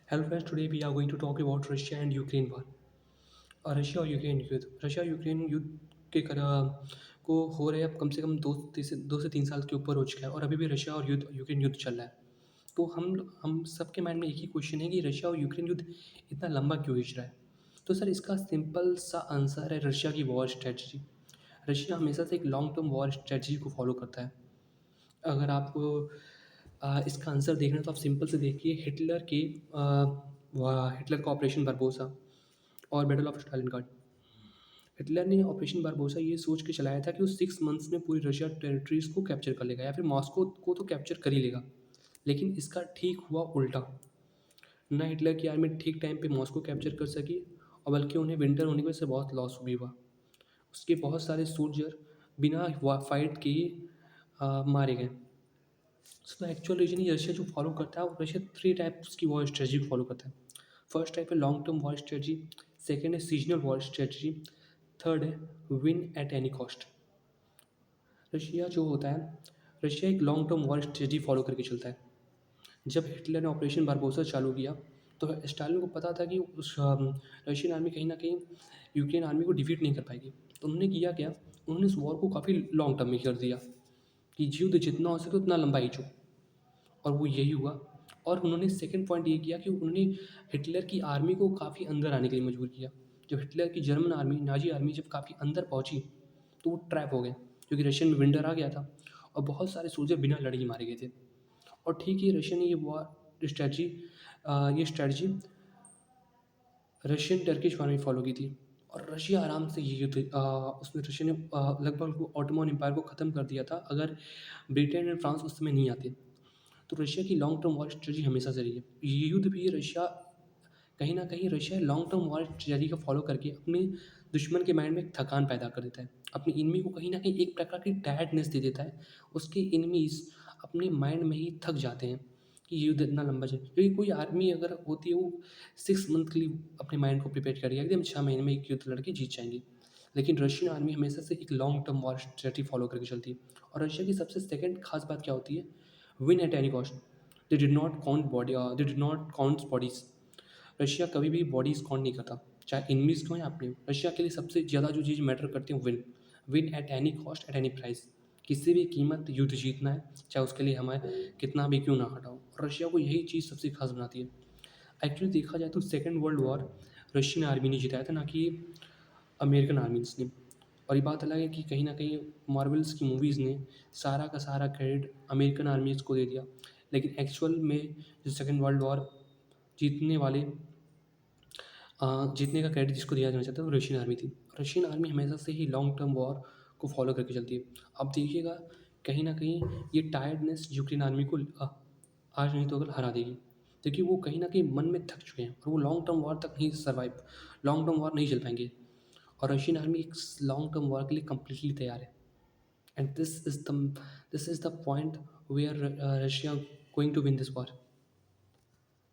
Hello friends, today we are going to talk about Russia and Ukraine war. Russia और Ukraine युद्ध Russia और Ukraine युद्ध के को हो रहे अब कम से कम 2 से 3 साल के ऊपर हो चुका है और अभी भी रशिया और यूक्रेन युद्ध चल रहा है। तो हम सबके माइंड में एक ही क्वेश्चन है कि रशिया और यूक्रेन युद्ध इतना लंबा क्यों खींच रहा है। तो सर इसका सिंपल सा आंसर है रशिया की वॉर स्ट्रेटजी। रशिया हमेशा से एक लॉन्ग टर्म वॉर स्ट्रेटजी को फॉलो करता है। अगर आपको इसका आंसर देखना है तो आप सिंपल से देखिए हिटलर का ऑपरेशन बारबोसा और बैटल ऑफ स्टालिनग्राड। हिटलर ने ऑपरेशन बारबोसा ये सोच के चलाया था कि वो 6 मंथ्स में पूरी रशिया टेरिटरीज को कैप्चर कर लेगा या फिर मॉस्को को तो कैप्चर कर ही लेगा। लेकिन इसका ठीक हुआ उल्टा। ना हिटलर की आर्मी ठीक टाइम पे मॉस्को कैप्चर कर सकी और बल्कि उन्हें विंटर होने की वजह से बहुत लॉस भी हुआ। उसके बहुत सारे सोल्जर बिना फाइट के ही मारे गए। सो एक्चुअल रीजन ये रशिया जो फॉलो करता है, वो रशिया 3 टाइप्स की वॉर स्ट्रेटजी फॉलो करता है। फर्स्ट टाइप है long term war strategy, second है सीजनल वॉर स्ट्रेटजी, थर्ड है win at any cost. Russia जो होता है, रशिया एक long term war strategy follow करके चलता है। जब हिटलर ने ऑपरेशन बारबोसा चालू किया तो स्टालिन को पता था कि रशियन आर्मी कहीं ना कहीं यूक्रेन आर्मी को डिफीट नहीं कर पाएगी। तो उन्होंने किया क्या, उन्होंने इस वॉर को काफ़ी लॉन्ग टर्म में कर दिया कि युद्ध जितना हो सके उतना लंबा खींचो। और वो यही हुआ। और उन्होंने सेकंड पॉइंट ये किया कि उन्होंने हिटलर की आर्मी को काफ़ी अंदर आने के लिए मजबूर किया। जब हिटलर की जर्मन आर्मी, नाजी आर्मी जब काफ़ी अंदर पहुंची तो वो ट्रैप हो गए, क्योंकि रशियन में विंटर आ गया था और बहुत सारे सोल्जर बिना लड़े ही मारे गए थे। और ठीक ही रशिया ने ये स्ट्रैटी रशियन टर्किश वार में फॉलो की थी। और रशिया आराम से ये युद्ध उसमें रशिया ने लगभग ऑटोमन एम्पायर को ख़त्म कर दिया था अगर ब्रिटेन एंड फ्रांस उस समय नहीं आते। तो रशिया की लॉन्ग टर्म वॉर स्ट्रेटजी हमेशा से रही है। ये युद्ध भी रशिया कहीं न कहीं Russia long term war strategy को फॉलो करके अपने दुश्मन के माइंड में एक थकान पैदा कर देता है। अपने एनिमी को कहीं न कहीं एक प्रकार की टायर्डनेस दे देता है। उसके एनिमीज़ अपने माइंड में ही थक जाते हैं कि ये युद्ध इतना लंबा चले, क्योंकि कोई आर्मी अगर होती है वो 6 मंथ के लिए अपने माइंड को प्रिपेयर करेगी कि हम 6 महीने में एक युद्ध लड़के जीत जाएँगे। लेकिन रशियन आर्मी हमेशा से एक long term war strategy follow करके चलती है। और रशिया की सबसे सेकंड खास बात क्या होती है, win at any cost. They did not count bodies. Russia कभी भी बॉडीज़ काउंट नहीं करता, चाहे एनिमीज़ को या अपने। रशिया के लिए सबसे ज़्यादा जो चीज़ मैटर करती है win, win at any cost at any price. किसी भी कीमत युद्ध जीतना है, चाहे उसके लिए हमें कितना भी क्यों ना हटाओ। और रशिया को यही चीज़ सबसे खास बनाती है। एक्चुअली देखा जाए तो second world war Russian army ने जिताया था, ना कि अमेरिकन आर्मीज़ ने। और ये बात अलग है कि कहीं न कहीं मार्वल्स की मूवीज़ ने सारा का सारा क्रेडिट अमेरिकन आर्मीज़ को दे दिया। लेकिन एक्चुअल में जो सेकंड वर्ल्ड वॉर जीतने वाले जीतने का क्रेडिट जिसको दिया जाना चाहता है वो रशियन आर्मी थी। रशियन आर्मी हमेशा से ही लॉन्ग टर्म वॉर को फॉलो करके चलती है। अब देखिएगा कहीं न कहीं ये टायर्डनेस यूक्रेन आर्मी को आज नहीं तो कल हरा देगी। क्योंकि वो कहीं न कहीं मन में थक चुके हैं और वो लॉन्ग टर्म वॉर तक नहीं सर्वाइव लॉन्ग टर्म वॉर नहीं झेल पाएँगे। और रशियन आर्मी एक लॉन्ग टर्म वॉर के लिए कंप्लीटली तैयार है। And this is the point where Russia going to win this war.